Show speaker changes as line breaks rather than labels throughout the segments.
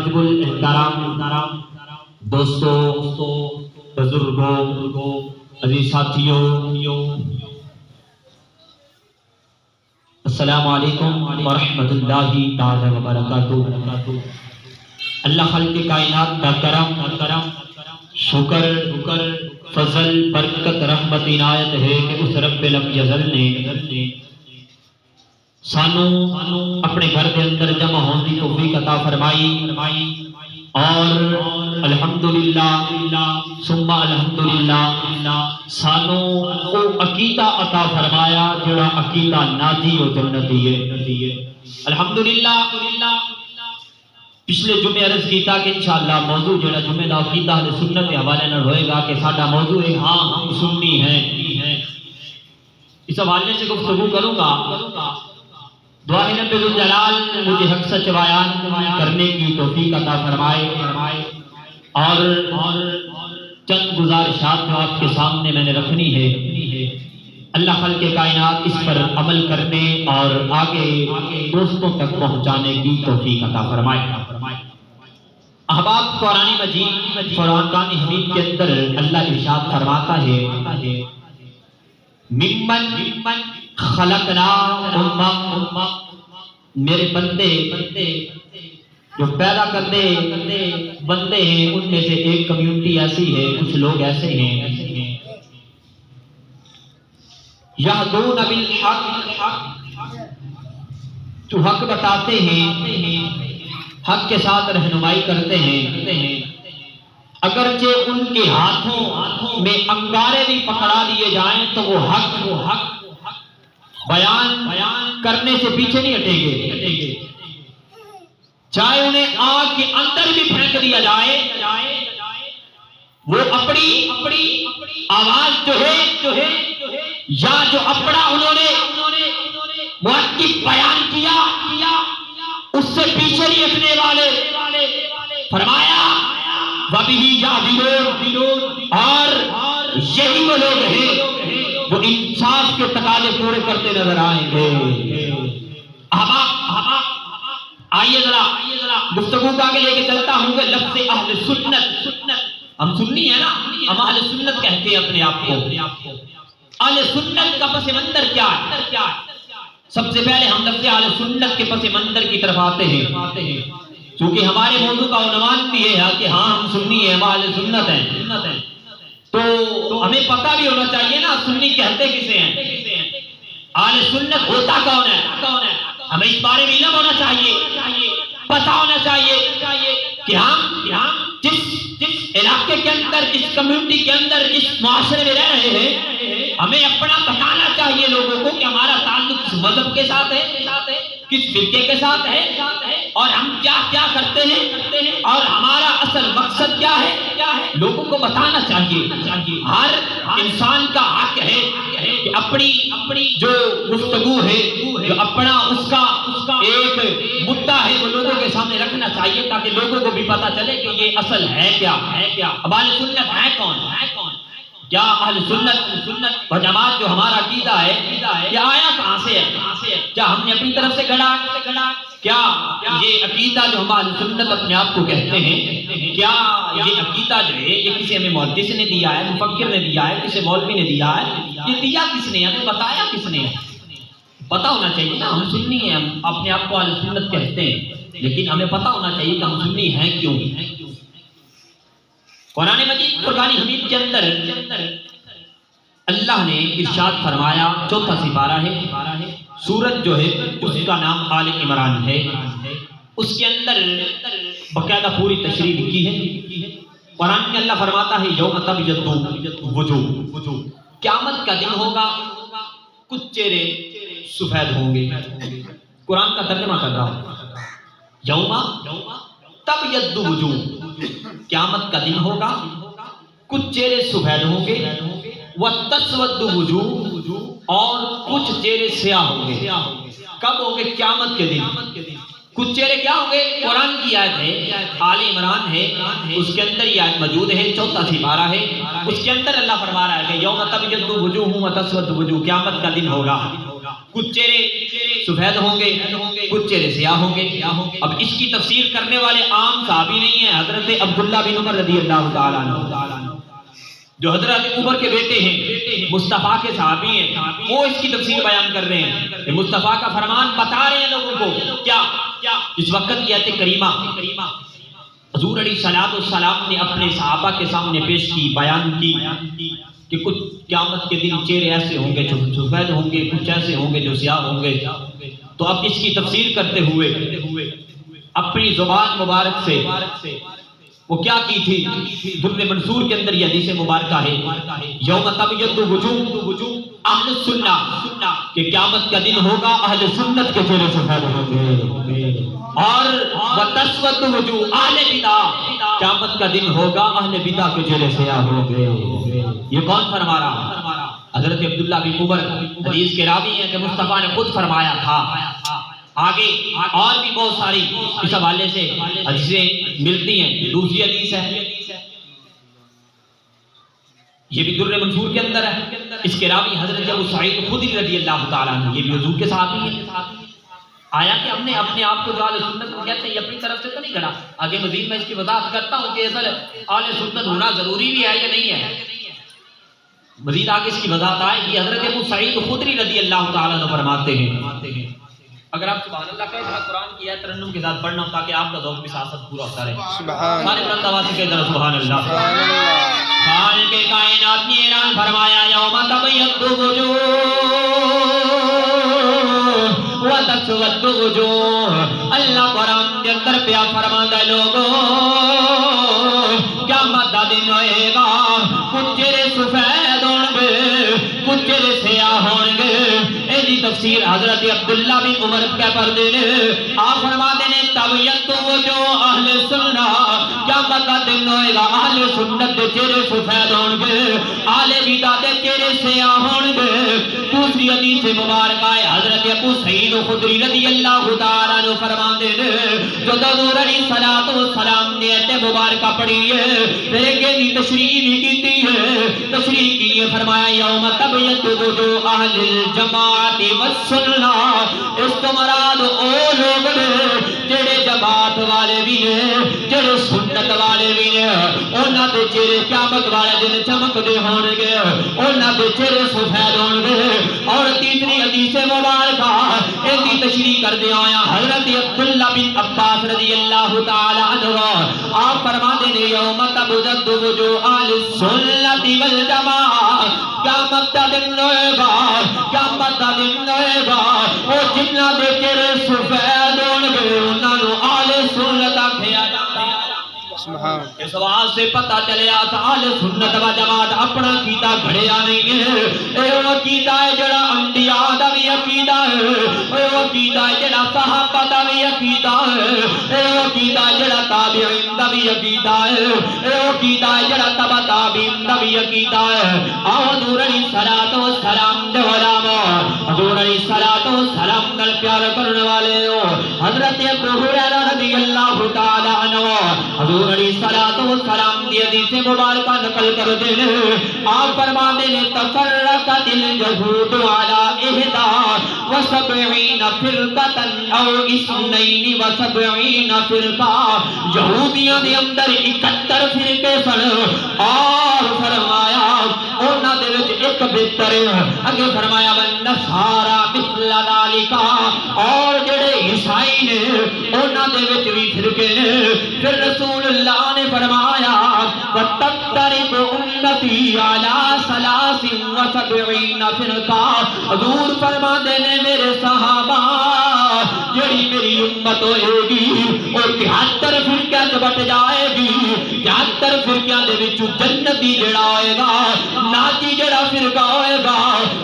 واجب الاحترام دوستوں، بزرگوں، عزیز ساتھیوں، السلام علیکم ورحمۃ اللہ تعالی وبرکاتہ۔ اللہ خالق کائنات کا کرم، شکر، فضل، برکت، رحمت، عنایت ہے کہ اس رب لم یزل نے سانو اپنے گھر کے اندر جمع ہونے کی توفیق عطا فرمائی اور الحمدللہ ثم الحمدللہ سانو وہ عقیدہ عطا فرمایا جڑا عقیدہ ناجی و جنتی ہے۔ الحمدللہ پچھلے جمعے عرض کیتا کہ انشاءاللہ موضوع جڑا جمعے دا عقیدہ اہل سنت کے حوالے نہ ہوئے گا کہ ساڈا موضوع ہے ہاں ہم سنی ہیں۔ اس حوالے سے گفتگو کروں گا۔ دعا ہے رب الجلال مجھے حق سچ بیان کرنے کی توفیق عطا فرمائے اور چند گزارشات جو آپ کے سامنے میں نے رکھنی ہے، اللہ خالق کائنات اس پر عمل کرنے اور آگے دوستوں تک پہنچانے کی توفیق عطا فرمائے۔ احباب، قرآن مجید فرقان حمید کے اندر اللہ ارشاد فرماتا ہے ممن خلقنا امم، میرے بندے جو پیدا کرنے بندے ہیں ان میں سے ایک کمیونٹی ایسی ہے، کچھ لوگ ایسے ہیں یہدون بالحق، جو حق بتاتے ہیں، حق کے ساتھ رہنمائی کرتے ہیں، اگرچہ ان کے ہاتھوں میں انگارے بھی پکڑا دیے جائیں تو وہ حق بیان کرنے سے پیچھے نہیں ہٹیں گے، چاہے انہیں آگ کے اندر بھی پھینک دیا جائے، وہ اپنی آواز جو ہے یا جو اپنا انہوں نے موقف بیان کیا اس سے پیچھے نہیں ہٹنے والے۔ فرمایا وَبِهِ يَعْدِلُونَ، اور یہی وہ لوگ ہیں وہ انصاف کے تقاضے پورے کرتے نظر آئیں گے۔ آئیے ذرا گفتگو کا آگے لے کے چلتا ہوں کہ لفظ اہل سنت، ہم سنی ہیں نا، ہم اہل سنت کہتے ہیں اپنے آپ کو۔ اہل سنت کا پس منظر کیا ہے؟ سب سے پہلے ہم لفظ اہل سنت کے پس منظر کی طرف آتے ہیں، چونکہ ہمارے موضوع کا عنوان بھی ہے کہ ہاں ہم سنی ہیں، ہم اہل سنت ہیں، تو ہمیں پتہ بھی ہونا چاہیے نا سنی کہتے کسے ہیں، اہل سنت ہوتا کون ہے، ہمیں اس بارے میں علم ہونا چاہیے، پتہ ہونا چاہیے کہ ہم جس علاقے کے اندر، جس کمیونٹی کے اندر، جس معاشرے میں رہ رہے ہیں، ہمیں اپنا بتانا چاہیے لوگوں کو کہ ہمارا تعلق کس مذہب کے ساتھ ہے، کس فرقے کے ساتھ ہے، اور ہم کیا کرتے ہیں، اور ہمارا اصل مقصد کیا ہے، لوگوں کو بتانا چاہیے۔ ہر انسان کا حق ہے کہ اپنی جو گفتگو ہے، جو اپنا اس کا ایک مدعا ہے، وہ لوگوں کے سامنے رکھنا چاہیے تاکہ لوگوں کو بھی پتا چلے کہ یہ اصل ہے کیا۔ اب اہل سنت ہے کون؟ کیا اہل سنت و جماعت جو ہمارا عقیدہ ہے یہ آیا کہاں سے ہے؟ کیا ہم نے اپنی طرف سے گھڑا؟ کیا یہ عقیدہ جو ہم اہل سنت اپنے آپ کو کہتے ہیں، کیا یہ عقیدہ جو ہے یہ کسی ہمیں محدث نے دیا ہے، مفکر نے دیا ہے، کسی مولوی نے دیا ہے؟ یہ دیا کس نے؟ ہمیں بتایا کس نے؟ پتا ہونا چاہیے نا، ہم سنی ہیں، ہم اپنے آپ کو اہل سنت کہتے ہیں، لیکن ہمیں پتا ہونا چاہیے کہ ہم سنی ہیں کیوں۔ قرآن مجید فرقان حمید کے اندر اللہ نے ارشاد فرمایا، چوتھا سپارہ ہے، سورت جو ہے اس کا نام آل عمران ہے، اس کے اندر باقاعدہ پوری تشریح لکھی ہے۔ قرآن میں اللہ فرماتا ہے یوم تبیض وجوہ، قیامت کا دن ہوگا کچھ چہرے سفید ہوں گے۔ قرآن کا ترجمہ کر رہا ہوں، یوم تبیض وجوہ، قیامت کا دن ہوگا کچھ چہرے سفید ہوں گے، وتسود وجوہ، اور کچھ چہرے سیاہ ہوں گے۔ کب ہوں گے؟ قیامت کے دن۔ کچھ چہرے کیا ہوں گے؟ قرآن کی آیت ہے، آل عمران ہے، اس کے اندر یہ آیت موجود ہے، چوتھا سپارہ ہے، اس کے اندر اللہ فرما رہا ہے کہ یوم تبیض وجوہ وتسود وجوہ، قیامت کا دن ہوگا کچھ چہرے سفید ہوں گے، کچھ چہرے سیاہ ہوں گے۔ اب اس کی تفسیر کرنے والے عام صحابی نہیں ہیں، حضرت عبداللہ بن عمر رضی اللہ تعالیٰ عنہ جو حضرت عمر کے بیٹے ہیں، مصطفیٰ کے صحابی ہیں، وہ اس کی تفسیر بیان کر رہے ہیں کہ مصطفیٰ کا فرمان بتا رہے ہیں لوگوں کو۔ کیا اس وقت کی آیت کریمہ حضور علیہ السلام نے اپنے صحابہ کے سامنے پیش کی، بیان کی کہ کچھ قیامت کے دن چہرے ایسے ہوں گے جو سفید ہوں گے، کچھ ایسے ہوں گے جو سیاہ ہوں گے۔ تو اب اس کی تفسیر کرتے ہوئے اپنی زبان مبارک سے وہ کیا کی تھی، در منصور کے اندر یہ حدیث مبارکہ ہے، یوم تبیض وجوہ اہل سنہ، کہ قیامت کا دن ہوگا اہل سنت کے چہرے سفید ہوں گے، اور وتسود وجوہ اہل بدع، قیامت کا دن ہوگا اہل بدع کے چہرے سیاہ ہوں گے۔ یہ کون فرما رہا؟ حضرت عبداللہ بن عمر حدیث کے راوی ہیں کہ مصطفیٰ نے خود فرمایا تھا۔ آگے اور بھی بہت ساری اس حوالے سے حدیثیں ملتی ہیں۔ دوسری حدیث ہے، یہ بھی در منصور کے اندر ہے، اس کے راوی حضرت ابو سعید خدری رضی اللہ تعالیٰ عنہ، یہ بھی حضور کے صحابی ہیں۔ آیا کہ ہم نے اپنے آپ کو جو اہل سنت کو کہتے ہیں یہ اپنی طرف سے تو نہیں گڑا۔ آگے مزید میں اس کی وضاحت کرتا ہوں کہ اصل اہل سنت ہونا ضروری بھی ہے یا نہیں ہے، مزید آگے اس کی وضاحت آئے گی۔ حضرت ابو سعید خدری رضی اللہ تعالیٰ عنہ فرماتے ہیں، اگر آپ سبحان اللہ کہیں تو قرآن کی آیت ترنم کے ساتھ پڑھنا ہوں تاکہ آپ کا ذوق بھی ساتھ پورا ہوتا رہے۔ سارے بلند آواز سے کہہ ذرا سبحان اللہ۔ خالق کائنات نے اعلان فرمایا، یوم تبیض وجوہ وتسود وجوہ۔ اللہ قرآن کے اندر پیار فرماتا ہے، لوگوں قیامت کا دن ہوئے گا، کچھ چہرے سفید ہوں گے، کچھ چہرے سیاہ ہوں گے۔ ایسی تفسیر حضرت عبداللہ بن عمر کے پردے نے آپ فرماتے ہیں، تبیض وجوہ اہل سنہ، قیامت کا دن ہوئے گا اہل سنت کے چہرے سفید ہوں گے، اہل بدع کے چہرے سیاہ ہوں گے۔ دوسری حدیث مبارکہ ہے، حضرت ابو سعید خدری رضی اللہ تعالیٰ عنہ فرماتے ہیں، جو حضور علیہ السلام نے ایت مبارکہ پڑھی ہے، پھر ایک تشریح بھی کی ہے، تشریح کی ہے، فرمایا یوم تبیض وجوہ اہل الجماعت والسنہ۔ اس تو مراد او لوگ نے جڑے جماعت والے بھی ہیں، جڑے سنت والے بھی ہیں، انہاں دے چہرے قیامت والے دن چمکدے ہون گے، انہاں دے چہرے سفید ہون گے۔ اور تیسری حدیث مبارکہ ان کی تشریح کردے آیا، حضرت عبداللہ بن عباس رضی اللہ تعالی عنہ آپ فرماتے ہیں، یوم تبیض وجوہ اہل السنت والجماعہ، قیامت کا دن ہوئے گا، قیامت کا دن ہوئے گا، وہ جنہاں دے چہرے سفید ہون گے انہاں نوں اہل سنت آکھیا جاندا ہے۔ اس واضح سے پتہ چلیا اہل سنت و جماعت اپنا عقیدہ گھڑیا نہیں ہے، اے وہ عقیدہ ہے جڑا انبیاء دا بھی عقیدہ ہے، اے وہ عقیدہ ہے جڑا صحابہ دا بھی عقیدہ ہے، اے وہ عقیدہ ہے جڑا تابعین دا بھی عقیدہ ہے، اے وہ عقیدہ ہے جڑا تبع تابعین دا بھی عقیدہ ہے۔ حضور علیہ الصلوۃ والسلام دے علماء، حضور علیہ الصلوۃ والسلام نال پیار کرنے والے ہو، حضرت ابو ہریرہ رضی اللہ تعالی عنہ حضور علیہ الصلوۃ والسلام دی حدیث مبارکہ نقل کر دے، آپ فرماتے ہیں، تفرقت اليہود علی 71 فرقۃ او 72 فرقہ، یہودیاں دے اندر 71 فرقے سن، اور فرمایا انہاں دے وچ ایک بہتر ہے، اگے فرمایا والنصارى مثل ذلك، اور جڑے عیسائی نے انہاں دے وچ بھی فرقے نے۔ پھر رسول اللہ نے فرمایا وَتَفْتَرِقُ أُمَّتِي عَلَى 73 فرقہ، حضور فرما دینے میرے صحابہ جڑی میری امت ہوئے گی وہ 73 فرقہ چ بٹ جائے گی، 73 فرقہ دے وچ جنتی جڑا ہوئے گا، ناجی جڑا فرقہ ہوئے گا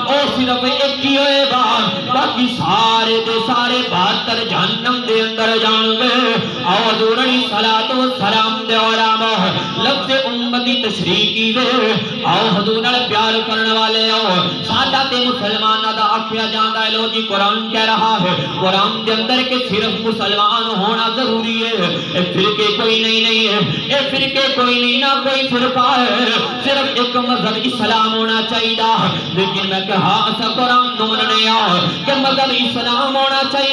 وہ صرف ایک ہی ہوئے گا، باقی سارے دے سارے 72 جہنم دے اندر جان گے۔ حضور علیہ الصلوۃ والسلام دے علماء لفظ امتی تشریح کی ہے، آؤ حضور نال پیار کرنے والے آؤ، سادہ تے مسلمانہ دا آکھیا جاندا ہے، لو جی قرآن کہہ رہا ہے، قرآن دے اندر کہ صرف مسلمان ہونا ضروری ہے، فرقے کوئی نہیں ہے، اے فرقے کوئی نہیں نہ کوئی فرقہ ہے، صرف ایک مذہب اسلام ہونا چاہیے، لیکن میں کہا اسا قرآن نو مننے آ کہ مذہب اسلام ہونا چاہیے،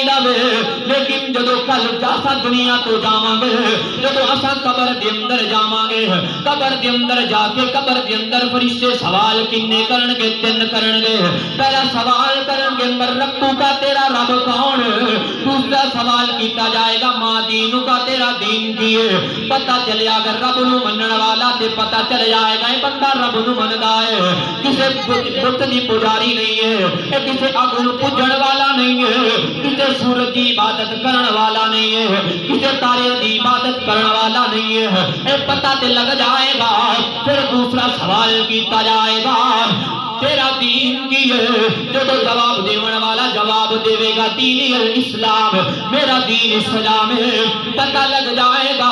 لیکن جدو کل جاسا دنیا تو جاواں گے، جدو اسا قبر دے اندر جاواں گے، قبر دے اندر جا کے قبر دے اندر فرشتے سوال کنے کرن گے؟ تین کرن گے۔ پہلا سوال کرن گے من ربو کا، تیرا رب کون؟ دوسرا سوال کیتا جائے گا ما دینو کا، تیرا دین کی ہے؟ پتہ چلے اگر رب نو منن والا تے پتہ چل جائے گا اے بندہ رب نو مندا ہے، کسے بت دی پجاری نہیں ہے، اے کسے اگ نو پوجن والا نہیں ہے، کسے سورج دی عبادت کرن والا نہیں ہے، کسے تارے دی عبادت کرن والا نہیں ہے، اے پتہ تے لگ جائے گا۔ پھر دوسرا سوال کیتا جائے گا تیرا دین کی ہے؟ جب جواب دیون والا جواب دے گا دین الاسلام، میرا دین اسلام ہے۔ پتہ لگ جائے گا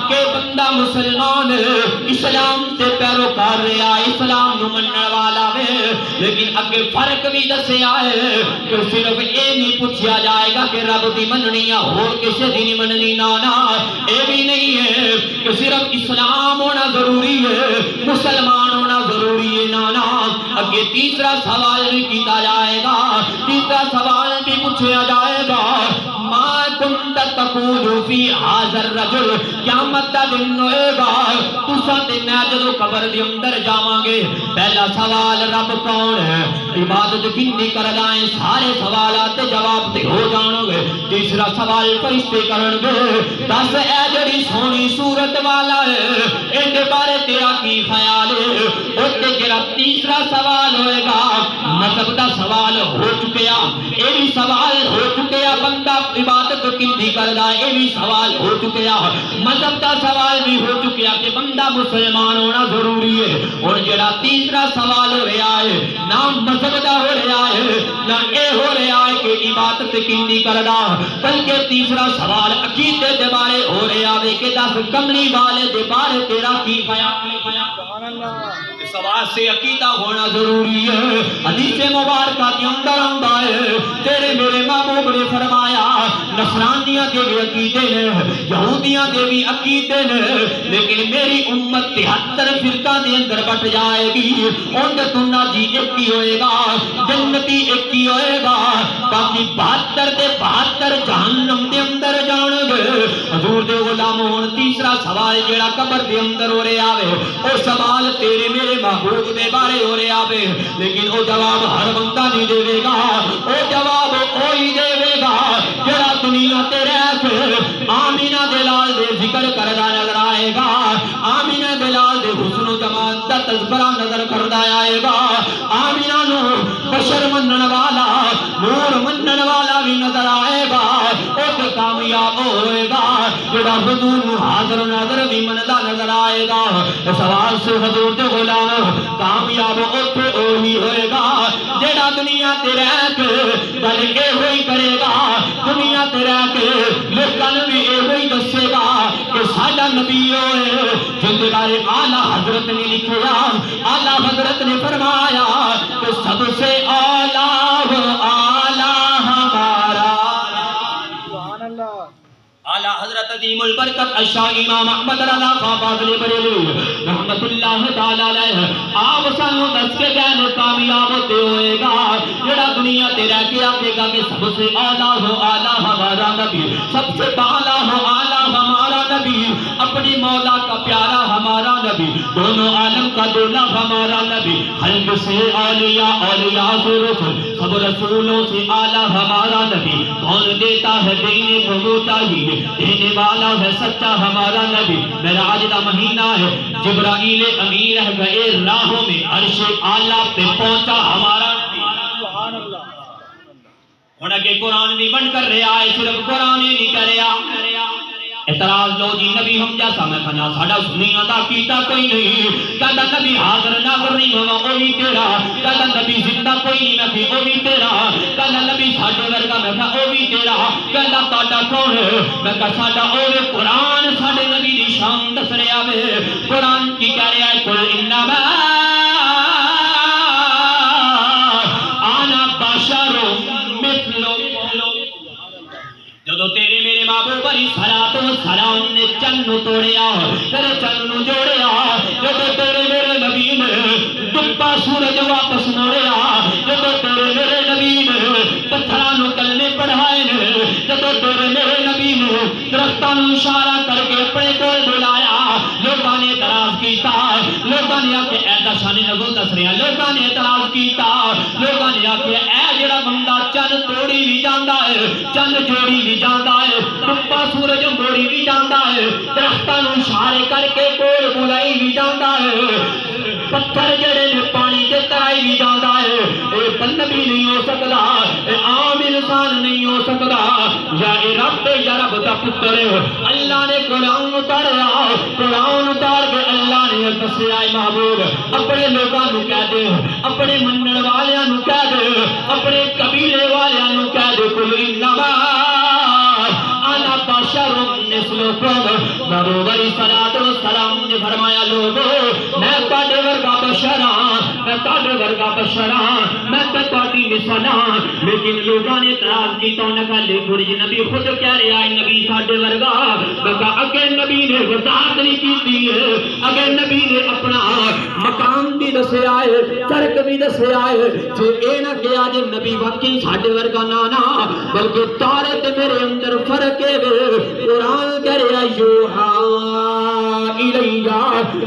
کہ بندہ مسلمان اسلام سے پیروکار رہا، اسلام نو منن والا ہے، لیکن اگے فرق بھی دسیا ہے کہ صرف اے نہیں پوچھا جائے گا کہ رب دی مننی ہے اور کسے دی نہیں مننی، نانا اے بھی نہیں ہے کہ صرف اسلام ہونا ضروری ہے، مسلمان ہونا ضروری ہے، نانا اگے تیسرا سوال بھی کیتا جائے گا، تیسرا سوال بھی پوچھا جائے گا ما کنت تقول فی ھذا الرجل، قیامت دا دن ہوئے گا تساں تے میں جدو قبر دے اندر جاواں گے، پہلا سوال رب کون ہے، عبادت کِنی کردا ہے، سارے سوالات تے جواب تے ہو جان گے۔ تیسرا سوال فرشتے کرن گے دس اے جڑی سونی صورت والا ہے ان دے بارے تیرا کی خیال ہے؟ اوتے جڑا تیسرا سوال ہوئے گا مذہب دا سوال ہو چکیا، اے بھی سوال ہو چکیا، بندہ عبادت کِنی کردا اے بھی سوال ہو چکیا، مذہب دا سوال بھی ہو چکیا کہ بندہ مسلمان ہونا ضروری ہے، اور جڑا تیسرا سوال ہو رہا ہے نہ مذہب دا ہو رہا ہے نہ اے ہو رہا ہے کہ عبادت کِنی کردا، بلکہ تیسرا سوال عقیدے دے بارے ہو رہا ہے کہ دس کملی والے دے بارے تیرا کی خیال ہے؟ سوال سے عقیدہ ہونا ضروری ہے۔ حدیث مبارکہ کے اندر آندا ہے تیرے میرے محبوب نے فرمایا نصرانیاں دے بھی عقیدے نے، یہودیاں دے بھی عقیدے نے، لیکن میری امت 73 فرقہ دے اندر بٹ جائے گی، ان دے تو ناجی ایک ہی ہوئے گا، جنتی ایک ہی ہوئے گا، باقی 72 دے 72 جہنم دے اندر جان گے۔ حضور دے غلاموں تیسرا سوال جڑا قبر دے اندر ہو رہا ہے او سوال تیرے میرے محبوب دے بارے ہو رہا ہے، لیکن او جواب ہر بندہ نہیں دے گا، او جواب کوئی دے گا جڑا دنیا تے رہ کے آمینہ دلال دے ذکر کردا نظر آئے گا، آمینہ دلال دے حسن و جمال دا تذکرہ نظر کردا آئے گا، آمینہ نو بشر منن والا نور منن والا بھی نظر آئے گا، او تے کامیاب ہوئے گا جڑا حضور نو حاضر ناظر بھی مندا نظر آئے گا۔ سوال سے حضور دے غلام کامیاب اوتھے وہی ہوئے گا جڑا دنیا تے رہ کے گل اے ہوئی کرے گا، دنیا تے رہ کے لوکاں نوں بھی اے ہوئی دسے گا کہ ساڈا نبی ہوئے جن دے بارے اعلیٰ حضرت نے لکھیا، اعلیٰ حضرت نے فرمایا کہ سب سے اعلیٰ ہمارا اعلیٰ حضرت عظیم البرکت اشاہ امام احمد رضا خواہ فاضل بریلوی رحمت اللہ تعالیٰ علیہ آپ سانو دس کے گئے کامیاب ہوتے ہوئے گا جڑا دنیا تے رہ کے آگے گا کہ سب سے اعلیٰ ہو اعلیٰ ہمارا نبی، سب سے بالا ہو اعلیٰ ہمارا نبی، اپنی مولا کا پیارا ہمارا نبی، دونوں عالم کا دولا ہمارا نبی، خلق سے اولیاء اولیاء سے رسول سب رسولوں سے اعلیٰ ہمارا نبی، کون دیتا ہے دینے کو وہ چاہیے، دینے والا ہے سچا ہمارا نبی، معراج دا مہینہ ہے جبرائیل امین رہ گئے راہوں میں عرش اعلیٰ پہ پہنچا ہمارا نبی۔ ہونا کہ قرآن بھی بن کر رہا ہے، صرف قرآن ہی نہیں کر رہا۔ اعتراض لو جی نبی ہم جیسا میں کہنا ساڑھا سنیا دا کیتا کوئی نہیں، کہتا نبی حاضر ناظر نہیں ہوا او بھی تیرا، کہتا نبی زندہ کوئی نہیں میں بھی او بھی تیرا، کہتا نبی ساڑھے ورگا میں کہا او بھی تیرا، کہتا تاڑا کون ہے میں کہا ساڑھا او بھی قرآن ساڑھے نبی دی شان دس رہا ہے، قرآن کی کہہ رہا ہے قل انما آنا بشر مثلکم، جدو تیرے میرے محبوب علیہ السلام نے چند چن توڑیا تیرے چن نو جوڑیا جب تیرے میرے نبی نے ڈبا سورج واپس موڑیا جب تیرے میرے نبی نے پتھراں نو کلمے پڑھائے جب تیرے میرے نبی نے درختاں نو اشارہ کر کے اپنے کول بلایا لوگاں نے اعتراض کیتا لوگاں نے آکے اے دشان نزول دس رہے ہیں لوگاں نے اعتراض کیتا لوگاں نے آکے اے جڑا بندہ چن توڑی بھی جاندا ہے چن جوڑی بھی جاندا ہے ڈبا سورج موڑی بھی جاندا ہے درختاں نو اشارے کر کے کول بلائی بھی جاندا ہے پتھر جڑے نے پانی دے ترائی بھی جاندا ہے اے بندہ بھی نہیں ہو سکدا اے عام انسان نہیں ہو سکدا یا اے رب دا پتر اللہ نے قرآن اتاریا قرآن اتار کے اللہ نے دسیا اے محبوب اپنے لوگاں نو کہہ دے اپنے منن والیاں نو کہہ دے اپنے قبیلے والیاں نو کہہ دے کل انما انا بشر مثلکم نبی علیہ السلام نے فرمایا لوگو میں تواڈے ورگا بشر ہاں میں تواڈے ورگا بشر ہاں میں تواڈی مثل ہاں لیکن لوگاں نے اعتراض کیتا انہاں کہا گرج نبی خود کہہ رہا ہے نبی ساڈے ورگا میں کہا اگے نبی نے وضاحت نہیں کیتی ہے اگے نبی نے اپنا مقام بھی دسیا ہے فرق بھی دسیا ہے جو اے نہ کہا جے نبی واقعی ساڈے ورگا نہ بلکہ تارے تے میرے اندر فرق ہے قرآن کہہ رہا یوحا الیہ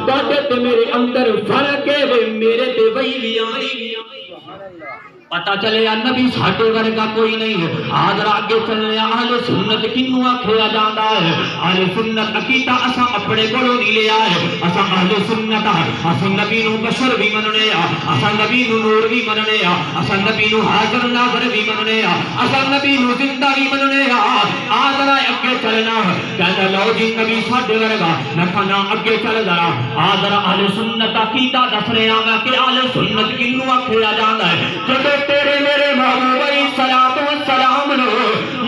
تارے تے میرے اندر فرق ہے میرے تے وہی بھی آئی پتہ چلے یا نبی ساڈے ورگا کوئی نہیں ہے حاضر آگے چلنے اہل سنت کنوں آکھیا جاندا ہے اہل سنت عقیدہ اساں اپنے کولوں نہیں لے آئے اساں اہل سنت اساں نبی نو بشر بھی مننے اساں نبی نو نور بھی مننے اساں نبی نو حاضر ناظر بھی مننے اساں نبی نو زندہ بھی مننے حاضر اگے چلنا کہندا لو جی نبی ساڈے ورگا میں کہنا اگے چل ذرا حاضر اہل سنت عقیدہ دس رہا میں کہ اہل سنت کنوں آکھیا جاندا ہے جب تیرے میرے محبوب علیہ السلام نے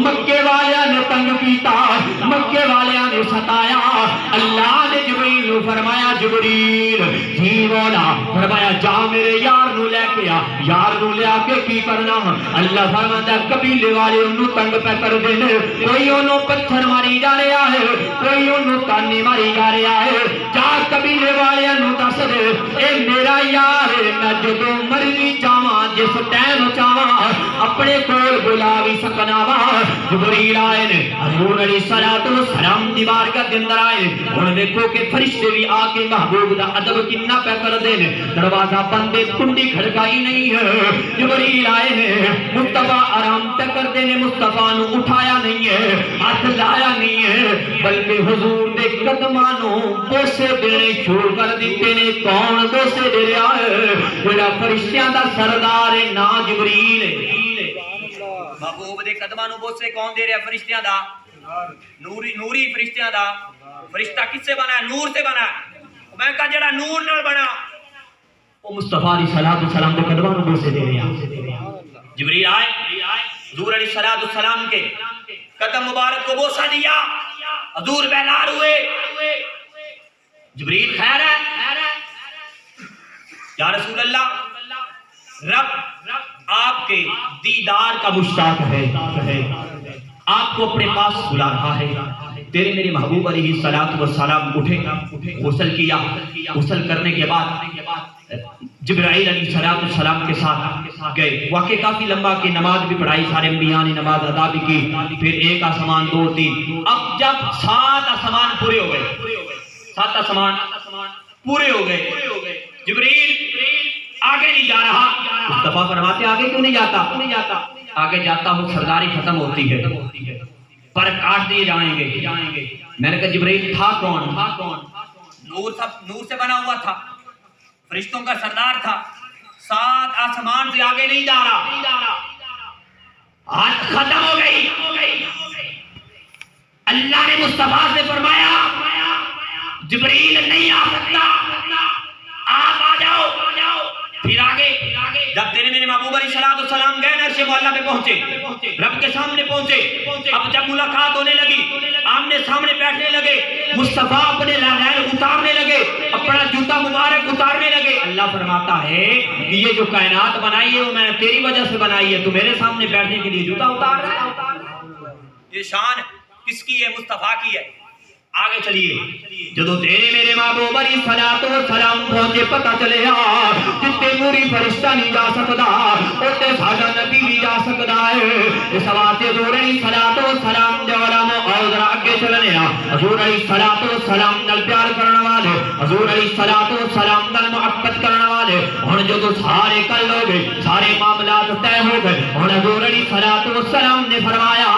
مکے والیاں نے تنگ کیتا مکے والیاں نے ستایا اللہ نے جبریل نو فرمایا جبریل جی مولا فرمایا جا میرے یار نو لے کے آ یار نو لے آ کے کی کرنا اللہ فرماتا قبیلے والے انہوں تنگ پہ کر دینے کوئی انہوں پتھر ماری جا رہا ہے کوئی انہوں تانی ماری جا رہا ہے جا قبیلے والے انہوں دس دے اے میرا یار میں جدو مرضی جاواں جس ٹائم چاواں اپنے کول بلا بھی سکنا وا جبریل آئے نے حضور علیہ السلام دی بارگاہ دے اندر آئے ہن دیکھو کہ فرشتے بھی آ کے محبوب دا ادب کتنا پہ کر دے نے دروازہ بند کنڈی کھڑکائی نہیں ہے جبریل آئے نے مصطفیٰ آرام پہ کر دے نے مصطفیٰ نو اٹھایا نہیں ہے ہاتھ لایا نہیں ہے بلکہ حضور دے قدماں نو بوسے دینے شروع کر دیتے نے کون بوسے دے رہا ہے جڑا فرشتیاں دا سردار ہے نا جبریل محبوب دے قدماں نو بوسے کون دے رہا فرشتیاں دا نوری فرشتیاں دا فرشتہ کس سے بنا ہے نور سے بنا ہے میں کہا جڑا نور نال بنا وہ مصطفیٰ علیہ السلام دے قدماں نو بوسے دے رہا جبریل آئے حضور علیہ السلام کے قدم مبارک کو بوسہ دیا حضور بیدار ہوئے جبریل خیر ہے یا رسول اللہ رب آپ کے دیدار کا مشتاق ہے آپ کو اپنے پاس بلا رہا ہے تیرے میرے محبوب علیہ السلام اٹھے غسل کیا غسل کرنے کے بعد جبرائیل علیہ السلام کے ساتھ گئے واقعی کافی لمبا کی نماز بھی پڑھائی سارے انبیاء نے نماز ادا بھی کی پھر ایک آسمان دو تین اب جب 7 آسمان پورے ہو گئے 7 آسمان پورے ہو گئے جبریل آگے نہیں جا رہا مصطفیٰ فرماتے آگے کیوں نہیں جاتا آگے جاتا ہوں سرداری ختم ہوتی ہے پر کاٹ دیے جائیں گے میں نے کہا جبریل تھا کون نور سے بنا ہوا تھا فرشتوں کا سردار تھا 7 آسمان سے آگے نہیں جا رہا آج ختم ہو گئی اللہ نے مصطفیٰ سے فرمایا جبریل نہیں آ سکتا آپ آ جاؤ پھر آگے جب تیرے میرے محبوب علیہ السلام گئے عرش معلیٰ پہ پہنچے رب کے سامنے پہنچے اب جب ملاقات ہونے لگی آمنے سامنے بیٹھنے لگے مصطفیٰ اپنے لغیر اتارنے لگے اپنا جوتا مبارک اتارنے لگے اللہ فرماتا ہے کہ یہ جو کائنات بنائی ہے وہ میں نے تیری وجہ سے بنائی ہے تو میرے سامنے بیٹھنے کے لیے جوتا اتار رہا ہے یہ شان کس کی ہے مصطفیٰ کی ہے آگے چلیے جدو تیرے میرے محبوب علیہ الصلوۃ والسلام پہنچے پتہ چلیا جتے پوری فرشتہ نہیں جا سکدا اوتے ساڈا نبی بھی جا سکدا ہے اس واسطے حضور علیہ الصلوۃ والسلام دے علماء اور ذرا اگے چلنے حضور علیہ الصلوۃ والسلام نال پیار کرنے والے حضور علیہ الصلوۃ والسلام نال محبت کرنے والے ہن جدو سارے کل ہو گئے سارے معاملات طے ہو گئے ہن حضور علیہ الصلوۃ والسلام نے فرمایا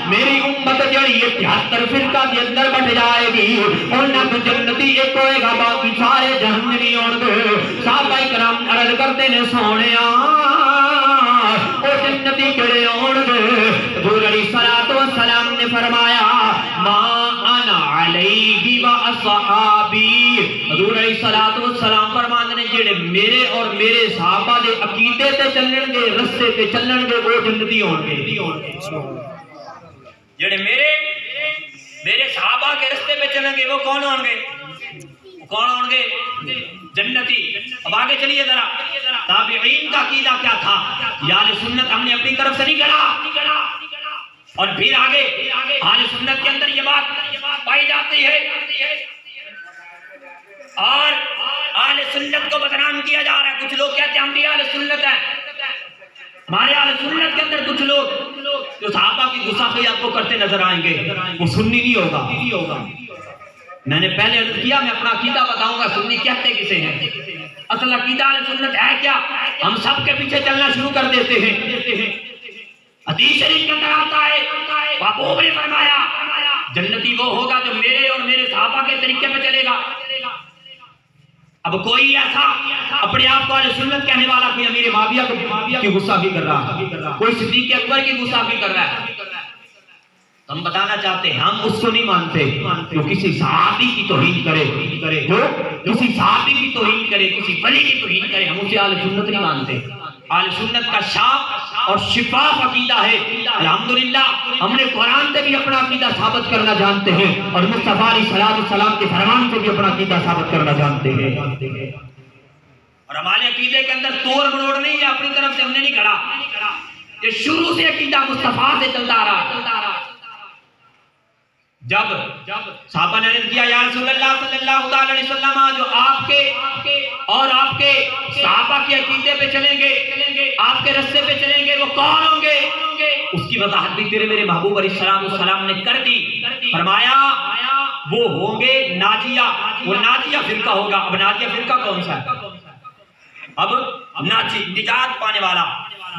میری امت جڑی 73 فرقہ کے اندر بٹ جائے گی انہاں کو جنتی ایک ہوئے گا باقی سارے جہنمی ہون گے صحابہ کرام عرض کرتے نے سونیا او جنتی کڑے ہون گے حضور علیہ الصلوۃ والسلام نے فرمایا ما انا علیہ و اصحابی حضور علیہ الصلوۃ والسلام فرماندے نے جڑے میرے اور میرے صحابہ دے عقیدے تے چلن گے رستے تے چلن گے وہ جنتی ہون گے جڑے میرے صحابہ کے رستے پہ چلیں گے وہ کون ہوں گے جنتی اب آگے چلیے ذرا تابعین کا عقیدہ کیا تھا یا اہل سنت ہم نے اپنی طرف سے نہیں گڑا اور پھر آگے اہل سنت کے اندر یہ بات پائی جاتی ہے اور اہل سنت کو بدنام کیا جا رہا ہے کچھ لوگ کہتے ہیں ہم بھی اہل سنت ہیں ہمارے اہل سنت کے اندر کچھ لوگ جو صحابہ کی گستاخی آپ کو کرتے نظر آئیں گے وہ سنی نہیں ہوگا میں نے پہلے عرض کیا میں اپنا عقیدہ بتاؤں گا سنی کہتے کسے ہیں اصل عقیدہ اہل سنت ہے کیا ہم سب کے پیچھے چلنا شروع کر دیتے ہیں حدیث شریف کے اندر آتا ہے محبوب نے فرمایا جنتی وہ ہوگا جو میرے اور میرے صحابہ کے طریقے پہ چلے گا اب کوئی ایسا اپنے آپ کو اہل سنت کہنے والا کوئی امیر معاویہ کی گستاخی کر رہا ہے کوئی صدیق اکبر کی گستاخی کر رہا ہے ہم بتانا چاہتے ہیں ہم اس کو نہیں مانتے جو کسی صحابی کی توہین کرے کسی صحابی کی توہین کرے کسی ولی کی توہین کرے ہم اسے اہل سنت نہیں مانتے اہل سنت کا شاف اور شفاف عقیدہ ہے الحمدللہ ہم نے قرآن سے بھی اپنا عقیدہ ثابت کرنا جانتے ہیں اور مصطفیٰ علیہ السلام کے فرمان سے بھی اپنا عقیدہ ثابت کرنا جانتے ہیں اور ہمارے عقیدے کے اندر توڑ مروڑ نہیں ہے اپنی طرف سے ہم نے نہیں کھڑا یہ شروع سے عقیدہ مصطفیٰ سے چلتا رہا جب صحابہ نے عرض کیا یا رسول اللہ صلی اللہ علیہ وسلم جو آپ کے اور آپ کے صحابہ کے عقیدے پہ چلیں گے آپ کے رستے پہ چلیں گے وہ کون ہوں گے اس کی وضاحت بھی تیرے میرے محبوب علیہ السلام نے کر دی فرمایا وہ ہوں گے ناجیہ وہ ناجیہ فرقہ ہوگا اب ناجیہ فرقہ کون سا ہے اب نجات پانے والا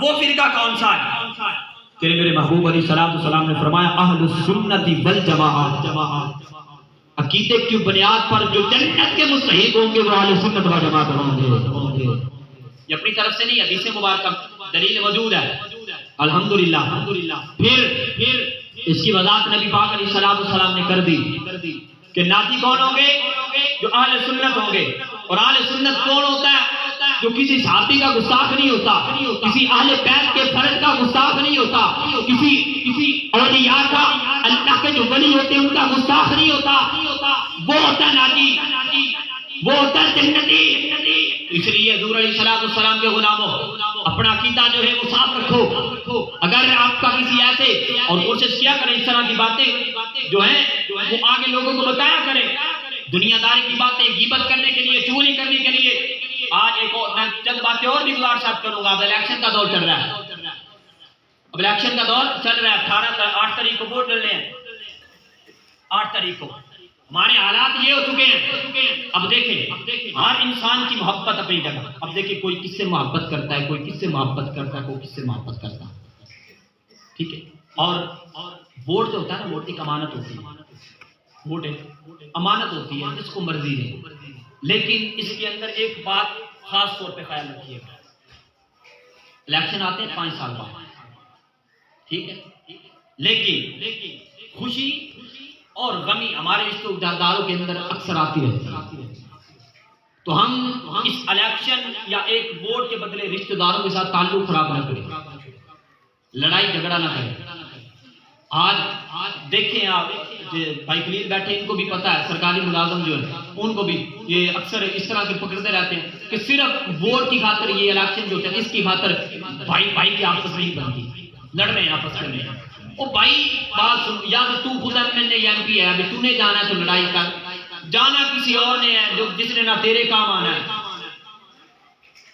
وہ فرقہ کون سا ہے تیرے میرے محبوب علیہ السلام نے فرمایا اہل السنت والجماعت عقیدے کی بنیاد پر جو جنت کے مستحق ہوں گے وہ اہل سنت والجماعت ہوں گے یہ اپنی طرف سے نہیں حدیث مبارکہ دلیل موجود ہے الحمدللہ پھر اس کی وضاحت نبی پاک علیہ السلام نے کر دی کہ ناجی کون ہوں گے جو اہل سنت ہوں گے اور اہل سنت کون ہوتا ہے جو کسی صحابی کا گستاخ نہیں ہوتا کسی اہل بیت کے فرد کا گستاخ نہیں ہوتا کسی اولیاء کا اللہ کے جو ولی ہوتے ہیں ان کا گستاخ نہیں ہوتا وہ ہوتا ناجی وہ ہوتا جنتی اس لیے حضور علیہ السلام کے غلاموں اپنا عقیدہ جو ہے وہ صاف رکھو اگر آپ کا کسی ایسے اور کوشش کیا کریں اس طرح کی باتیں جو ہیں وہ آگے لوگوں کو بتایا کریں دنیا داری کی باتیں غیبت کرنے کے لیے چغلی کرنے کے لیے آج ایک اور میں چند باتیں اور بھی گزارشات کروں گا اب الیکشن کا دور چل رہا ہے اب الیکشن کا دور چل رہا ہے 8 تاریخ کو ووٹ ڈلنے ہیں 8 تاریخ کو ہمارے حالات یہ ہو چکے ہیں اب دیکھیں ہر انسان کی محبت اپنی جگہ اب دیکھیں کوئی کس سے محبت کرتا ہے کوئی کس سے محبت کرتا ہے کوئی کس سے محبت کرتا ہے ٹھیک ہے اور ووٹ جو ہوتا ہے نا ووٹ کی امانت ہوتی ہے ووٹ امانت ہوتی ہے جس کو مرضی ہے لیکن اس کے اندر ایک بات خاص طور پہ خیال رکھیے گا الیکشن آتے ہیں 5 سال بعد ٹھیک ہے لیکن خوشی اور غمی ہمارے رشتہ داروں کے اندر اکثر آتی رہتی ہے تو ہم اس الیکشن یا ایک ووٹ کے بدلے رشتہ داروں کے ساتھ تعلق خراب نہ کریں لڑائی جھگڑا نہ کریں آج دیکھیں آپ بھائی خلیل بیٹھے ان کو بھی پتا ہے سرکاری ملازم جو ہے ان کو بھی یہ اکثر اس طرح کے پکڑتے رہتے ہیں کہ صرف ووٹ کی خاطر یہ الیکشن جو ہے اس کی خاطر بھائی کی آپس نہیں بنتی لڑ رہے ہیں آپس میں او بھائی بات سن، یا تو خود ایم پی ہے، ابھی تو نے جانا ہے تو لڑائی کر، جانا کسی اور نے ہے جو جس نے نہ تیرے کام آنا ہے،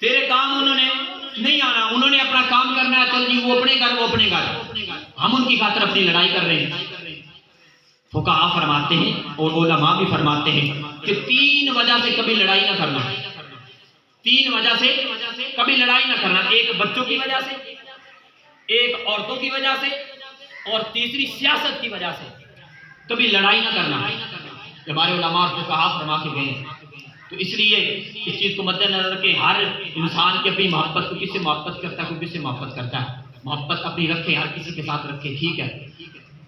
تیرے کام انہوں نے نہیں آنا، انہوں نے اپنا کام کرنا ہے، چل جی وہ اپنے گھر وہ اپنے گھر، ہم ان کی خاطر اپنی لڑائی کر رہے ہیں۔ فقہاء فرماتے ہیں اور علماء بھی فرماتے ہیں کہ 3 وجہ سے کبھی لڑائی نہ کرنا، 3 وجہ سے کبھی لڑائی نہ کرنا، ایک بچوں کی وجہ سے، ایک عورتوں کی وجہ سے، اور تیسری سیاست کی وجہ سے کبھی لڑائی نہ کرنا۔ ہمارے علماء اور فقہاء فرما کے گئے ہیں، تو اس لیے اس چیز کو مد نظر رکھیں، ہر انسان کی اپنی محبت، کو کس سے محبت کرتا ہے، کوئی کس سے محبت کرتا ہے، محبت اپنی رکھے، ہر کسی کے ساتھ رکھے، ٹھیک ہے۔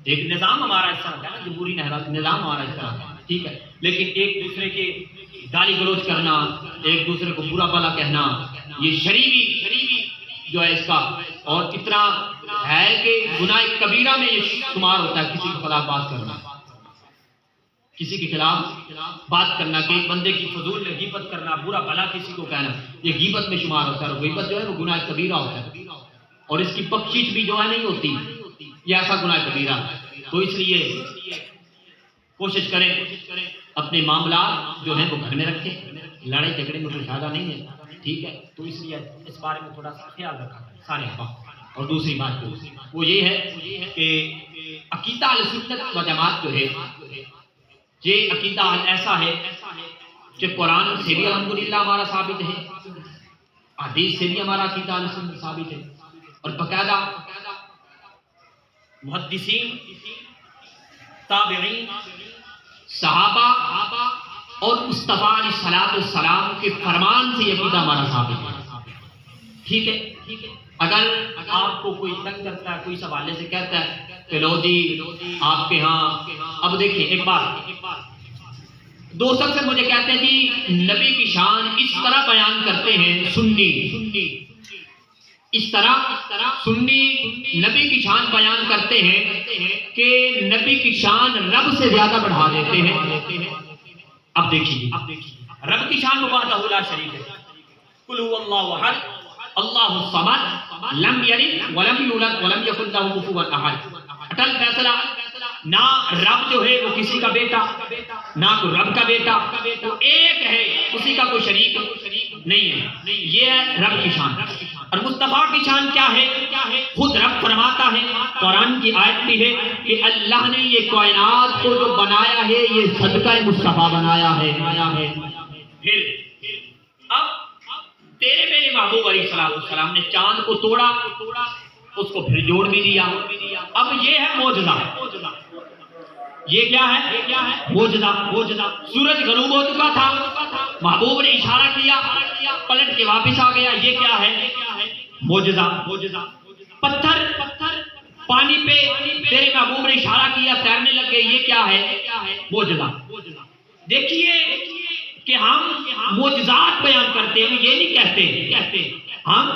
ایک نظام ہمارا اس طرح ہے نا، جمہوری نظام ہمارا اس طرح ہے، ٹھیک ہے، لیکن ایک دوسرے کے گالی گلوچ کرنا، ایک دوسرے کو برا بھلا کہنا، یہ شریعی جو ہے اس کا، اور اتنا ہے کہ گناہ کبیرہ میں یہ شمار ہوتا ہے، کسی کے خلاف بات کرنا، کسی کے خلاف بات کرنا، کہ ایک بندے کی فضول میں غیبت کرنا، برا بھلا کسی کو کہنا، یہ غیبت میں شمار ہوتا ہے، اور غیبت جو ہے وہ گناہ کبیرہ ہوتا ہے، اور اس کی بخشش بھی جو ہے نہیں ہوتی، یہ ایسا گناہ کبیرہ۔ تو اس لیے کوشش کریں اپنے معاملات جو ہیں وہ گھر میں رکھیں، لڑائی جھگڑے میں کوئی فائدہ نہیں ہے، ٹھیک ہے، تو اس لیے اس بارے میں تھوڑا سا خیال رکھا کریں سارے احباب۔ اور دوسری بات وہ یہ ہے کہ عقیدہ اہل سنت و جماعت جو ہے، یہ عقیدہ ایسا ہے کہ قرآن سے بھی الحمدللہ ہمارا ثابت ہے، حدیث سے بھی ہمارا عقیدہ اہل سنت ثابت ہے، اور باقاعدہ محدثین، تابعین، صحابہ اور مصطفیٰ علیہ السلام کے فرمان سے یہ عقیدہ ہمارا ثابت ہے، ٹھیک ہے۔ اگر آپ کو کوئی تنگ کرتا ہے، کوئی اس حوالے سے کہتا ہے کہ لو جی آپ کے ہاں، اب دیکھیں ایک بات، دو سب سے مجھے کہتے ہیں جی نبی کی شان اس طرح بیان کرتے ہیں سنی، اس طرح سنی نبی کی شان بیان کرتے ہیں کہ نبی کی شان رب سے زیادہ بڑھا دیتے ہیں۔ اب دیکھیے رب کی شان وحدہ لا شریک ہے، قل هو اللہ احد اللہ الصمد لم یلد ولم یولد ولم یکن لہ کفوا احد۔ اٹل فیصلہ، نہ رب جو ہے وہ کسی کا بیٹا، نہ کوئی رب کا بیٹا، وہ ایک ہے، اسی کا کوئی شریک نہیں ہے، یہ ہے رب کی شان۔ اور مصطفیٰ کی شان کیا ہے؟ خود رب فرماتا ہے، قرآن کی آیت بھی ہے کہ اللہ نے یہ کائنات کو جو بنایا ہے یہ صدقہ مصطفیٰ بنایا ہے۔ پھر اب تیرے میرے محبوب علیہ السلام نے چاند کو توڑا، اس کو پھر جوڑ بھی دیا۔ اب یہ ہے معجزہ، یہ کیا ہے؟ معجزہ۔ سورج غروب ہو چکا تھا، محبوب نے اشارہ کیا، پلٹ کے واپس آ گیا، یہ کیا ہے؟ معجزہ۔ پتھر پانی پہ تیرے محبوب نے اشارہ کیا، تیرنے لگ گئے، یہ کیا ہے؟ معجزہ۔ دیکھیے کہ ہم معجزات بیان کرتے ہیں، یہ نہیں کہتے، ہم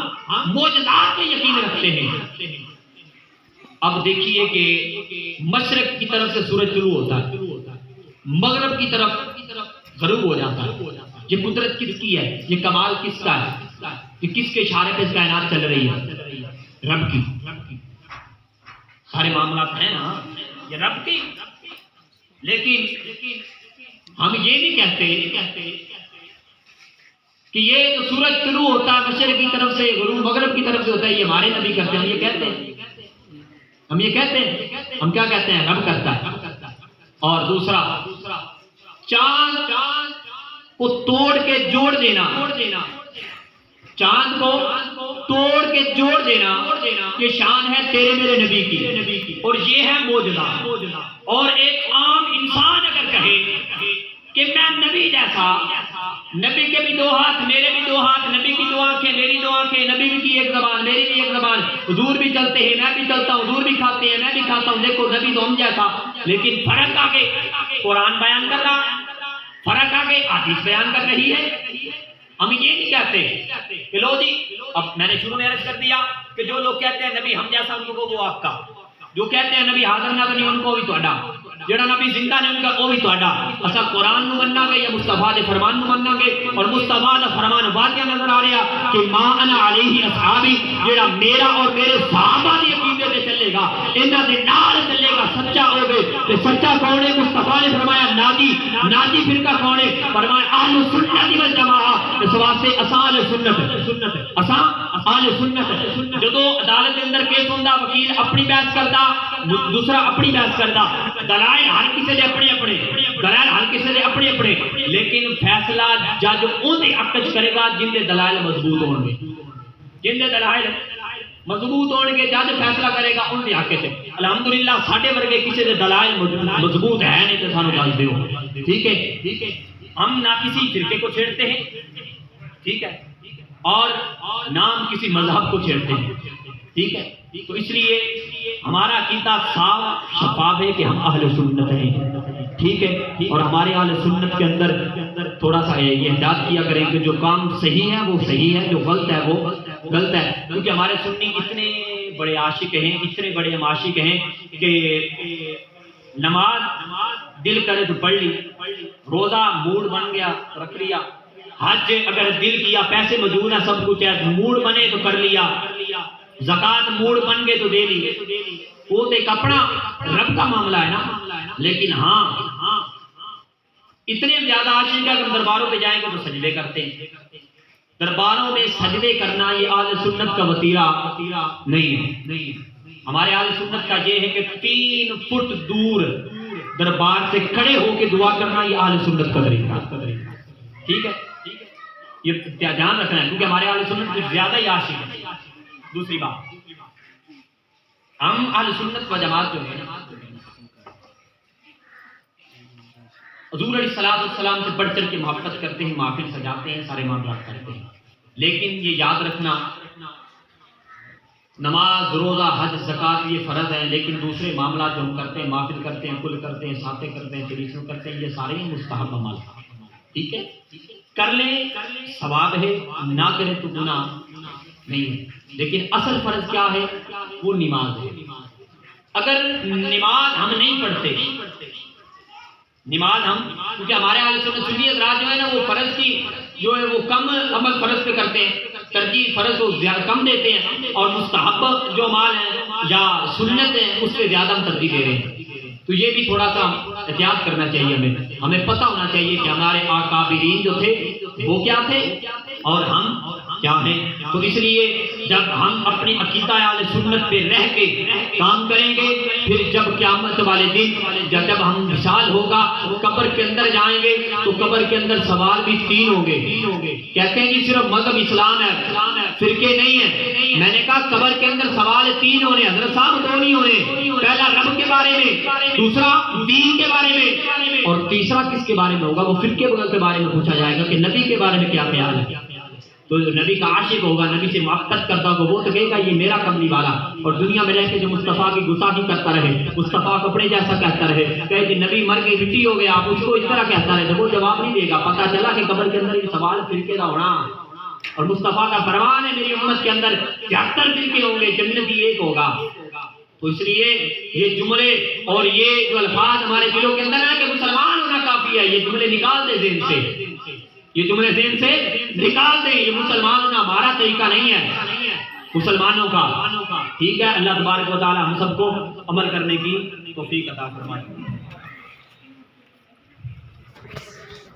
معجزات پہ یقین رکھتے ہیں۔ اب دیکھیے کہ مشرق کی طرف سے سورج طلوع ہوتا ہے، مغرب کی طرف غروب ہو جاتا ہے، یہ قدرت کس کی ہے؟ یہ کمال کس کا ہے؟ کہ کس کے اشارے پہ اس کائنات چل رہی ہے؟ رب کی۔ سارے معاملات ہیں نا یہ رب کی، لیکن ہم یہ نہیں کہتے کہ یہ جو سورج طلوع ہوتا ہے مشرق کی طرف سے، غروب مغرب کی طرف سے ہوتا ہے، یہ ہمارے نبی کرتے ہیں، یہ کہتے ہیں، ہم یہ کہتے ہیں، ہم کیا کہتے ہیں؟ رب کرتا ہے۔ اور دوسرا چاند کو توڑ کے جوڑ دینا، چاند کو توڑ کے جوڑ دینا، یہ شان ہے تیرے میرے نبی کی، اور یہ ہے معجزہ۔ اور ایک عام انسان اگر کہے کہ میں نبی جیسا، نبی کے بھی 2 ہاتھ میرے بھی 2 ہاتھ، نبی کی 2 آنکھیں میری 2 آنکھیں، نبی کی 1 زبان میری بھی 1 زبان، حضور بھی چلتے ہیں میں بھی چلتا ہوں، حضور بھی کھاتے ہیں میں بھی کھاتا ہوں، دیکھو نبی تو ہم جیسا، لیکن فرق آگے قرآن بیان کر رہا ہے، فرق آگے حدیث بیان کر رہی ہے۔ ہم یہ نہیں کہتے کہ لو جی، اب میں نے شروع میں عرض کر دیا کہ جو لوگ کہتے ہیں نبی ہم جیسا ان کو وہ آپ کا، جو کہتے ہیں نبی حاضر نظر نہیں ان کو بھی تہاڈا، جڑا نبی زندہ نے ان کا وہ بھی تہاڈا، اسا قرآن نو مننا گے یا مصطفیٰ دے فرمان نو مننا گے؟ اور مصطفیٰ دا فرمان واضح نظر آ رہا کہ ما انا علیہ اصحابی، جڑا میرا اور میرے صحابہ دی عقیدے تے چلے چلے گا، انہاں دے نال چلے گا سچا ہوگے۔ تے سچا کون ہے؟ مصطفیٰ نے فرمایا ناجی۔ ناجی فرقہ کون ہے؟ فرمایا اہل سنت والجماعہ۔ اس واسطے اساں اہل سنت، اساں اہل سنت۔ جدو عدالت کے اندر کیس ہوندا، وکیل اپنی بحث کردا، دوسرا اپنی بحث کردا، دلائل ہر کسی دے اپنے اپنے، دلائل ہر کسی دے اپنے اپنے، لیکن فیصلہ جج اون دے حق وچ کرے گا جن دے دلائل مضبوط ہون گے، جن دے دلائل مضبوط ہون گے جج فیصلہ کرے گا ان دے حق وچ۔ الحمدللہ ساڈے ورگے کسی دے دلائل مضبوط ہے نہیں تے سانو دس دیو، ٹھیک ہے؟ ہم نہ کسی فرقے کو چھیڑتے ہیں، ٹھیک ہے، اور نہ ہم کسی مذہب کو چھیڑتے ہیں، ٹھیک ہے؟ تو اس لیے ہمارا عقیدہ صاف شفاف ہے کہ ہم اہل سنت ہیں، ٹھیک ہے؟ اور ہمارے اہل سنت کے اندر تھوڑا سا یہ احتیاط کیا کریں کہ جو کام صحیح ہے وہ صحیح ہے، جو غلط ہے وہ غلط ہے، کیونکہ ہمارے سنی اتنے بڑے عاشق ہیں، اتنے بڑے عاشق ہیں کہ نماز دل کرے تو پڑھ لی، روزہ موڈ بن گیا رکھ لیا، حج اگر دل کیا، پیسے موجود ہیں سب کچھ ہے، موڈ بنے تو کر لیا، زکوٰۃ موڈ بن گئے تو دے لی، وہ تو ایک اپنا رب کا معاملہ ہے نا۔ لیکن ہاں اتنے زیادہ عاشق ہے کہ درباروں پہ جائیں گے تو سجدے کرتے ہیں، درباروں میں سجدے کرنا یہ اہل سنت کا وتیرہ نہیں ہے۔ ہمارے اہل سنت کا یہ ہے کہ 3 فٹ دور دربار سے کھڑے ہو کے دعا کرنا یہ اہل سنت کا طریقہ، ٹھیک ہے؟ یہ دھیان رکھنا ہے کیونکہ ہمارے اہل سنت کچھ زیادہ ہی عاشق ہے۔ دوسری بات، ہم اہل سنت و جماعت جو ہے حضور علیہ السلام سے بڑھ چڑھ کے محبت کرتے ہیں، محفل سجاتے ہیں، سارے معاملات کرتے ہیں، لیکن یہ یاد رکھنا نماز روزہ حج زکوٰۃ یہ فرض ہے، لیکن دوسرے معاملات جو ہم کرتے ہیں، محفل کرتے ہیں، کل کرتے ہیں، ساتیں کرتے ہیں، تریسوں کرتے ہیں، یہ سارے مستحب عمل، ٹھیک ہے؟ کر لیں ثواب ہے، نہ کریں تو گناہ نہیں ہے، لیکن اصل فرض کیا ہے؟ وہ نماز ہے۔ اگر نماز ہم نہیں پڑھتے، نماز ہم، کیونکہ ہمارے اہل سنت سنی حضرات جو ہے نا وہ فرض کی جو ہے وہ کم عمل فرض پہ کرتے ہیں، ترجیح فرض کو زیادہ کم دیتے ہیں، اور مستحب جو مال ہیں یا سنت ہیں اس پہ زیادہ ہم ترجیح دے رہے ہیں۔ تو یہ بھی تھوڑا سا احتیاط کرنا چاہیے، ہمیں پتہ ہونا چاہیے کہ ہمارے اکابرین جو تھے وہ کیا تھے اور ہم کیا ہیں۔ تو اس لیے جب ہم اپنی عقیدہ اہل سنت پہ رہ کے کام کریں گے، پھر جب قیامت والے دن جب ہم وصال ہوگا قبر کے اندر جائیں گے تو قبر کے اندر سوال بھی 3 ہوں گے۔ کہتے ہیں جی صرف مذہب اسلام ہے، فرقے نہیں ہیں۔ میں نے کہا قبر کے اندر سوال 3 ہونے، حضرت صاحب 2 نہیں ہونے، پہلا رب کے بارے میں، دوسرا دین کے بارے میں، اور تیسرا کس کے بارے میں ہوگا؟ وہ فرقے کے بارے میں پوچھا جائے گا کہ نبی کے بارے میں کیا خیال ہے۔ تو جو نبی کا عاشق ہوگا، نبی سے محبت کرتا ہوگا، وہ تو کہے گا یہ میرا کملی والا، اور دنیا میں رہ کے جو مصطفیٰ کی گستاخی کرتا رہے، مصطفیٰ کو اپنے جیسا کہتا رہے، کہے کہ نبی مر کے مٹی ہو گیا، آپ اس کو اس طرح کہتا رہے، تو وہ جواب نہیں دے گا۔ پتہ چلا کہ قبر کے اندر یہ سوال فرقے کا ہونا، اور مصطفیٰ کا فرمان ہے میری امت کے اندر 73 فرقے ہوں گے، جنتی ایک ہوگا۔ تو اس لیے یہ جملے اور یہ جو الفاظ ہمارے دلوں کے اندر ہیں کہ مسلمان ہونا کافی ہے، یہ جملے نکال دے ذہن سے، یہ جملے ذہن سے نکال دیں، یہ مسلمان ہونا ہمارا طریقہ نہیں ہے مسلمانوں کا، ٹھیک ہے؟ اللہ تبارک و تعالی ہم سب کو عمل کرنے کی توفیق عطا فرمائے۔